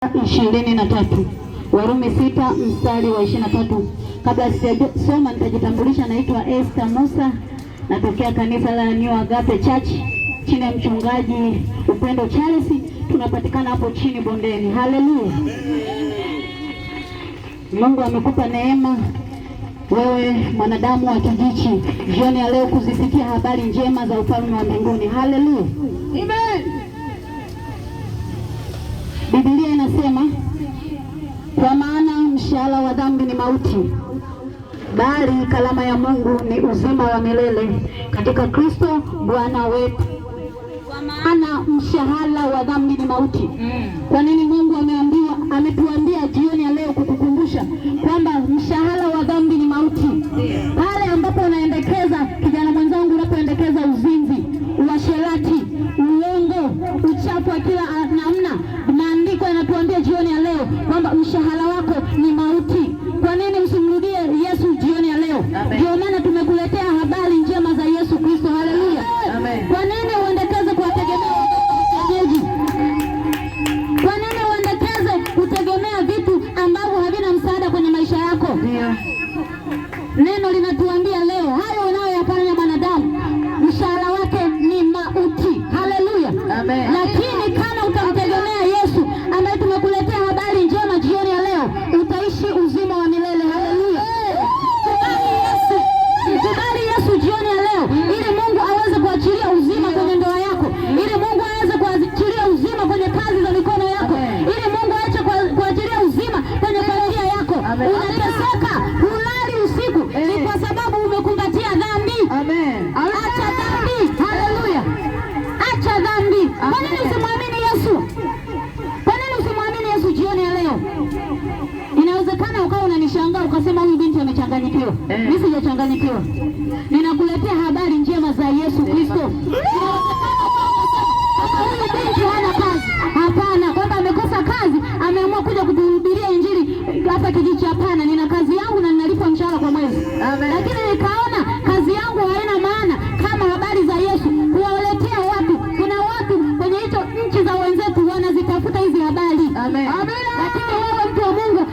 23. Warumi 6 mstari wa 23. Kabla sijasoma nitajitambulisha, naitwa Esther Musa, natokea kanisa la New Agape Church chini ya mchungaji Upendo Charles. Tunapatikana hapo chini bondeni. Haleluya. Mungu amekupa neema wewe mwanadamu wa Kijichi jioni ya leo kuzisikia habari njema za ufalme wa mbinguni. Haleluya. Amen. Biblia inasema, kwa maana mshahara wa dhambi ni mauti, bali kalama ya Mungu ni uzima wa milele katika Kristo Bwana wetu. Kwa maana mshahara wa dhambi ni mauti. Kwa nini Mungu ametuambia jioni ya leo kukukumbusha kwamba mshahara wa dhambi ni mauti? Pale ambapo unaendekeza, kijana mwenzangu, unapoendekeza uzinzi, uasherati, uongo, uchafu wa kila namna, maandiko yanatuambia jioni ya leo kwamba mshahara wako ni mauti. Kwa nini usimrudie Yesu jioni ya leo? Ndio maana tumekuletea habari njema za Yesu Kristo. Haleluya. Kwa nini uendekeze kuwategemea wenyeji? Kwa nini uendekeze kutegemea vitu ambavyo havina msaada kwenye maisha yako? Neno linatuambia leo hayo unayoyafanya mwanadamu mshahara wake ni mauti. Haleluya. Lakini kama utamtegemea Yesu ambaye tumekuletea habari njema jioni ya leo, utaishi uzima wa milele. Haleluya. Kubali Yesu jioni ya leo ili Mungu aweze kuachilia uzima kwenye ndoa yako, ili Mungu aweze kuachilia uzima kwenye kazi za mikono yako, ili Mungu aache kuachilia uzima kwenye familia yako. Unateseka, hulali usiku, ni kwa sababu umekumbatia dhambi. Acha dhambi. Haleluya. Acha dhambi. Kwa nini usimwamini Yesu? Kwa nini usimwamini Yesu jioni ya leo? Inawezekana ukawa unanishangaa ukasema huyu binti amechanganyikiwa. Mimi sijachanganyikiwa. Ninakuletea habari njema za Yesu Kristo. Huyu binti hana kazi. Hapana, kwamba amekosa kazi, ameamua kuja kutuhubiria injili hapa Kijichi. Hapana, nina kazi yangu na ninalipwa mshahara kwa mwezi. Lakini nikaona kazi yangu haina maana kama habari za Yesu kuwaletea watu. Kuna watu kwenye hizo nchi za wenzetu wanazitafuta hizi habari. Lakini wewe mtu wa Mungu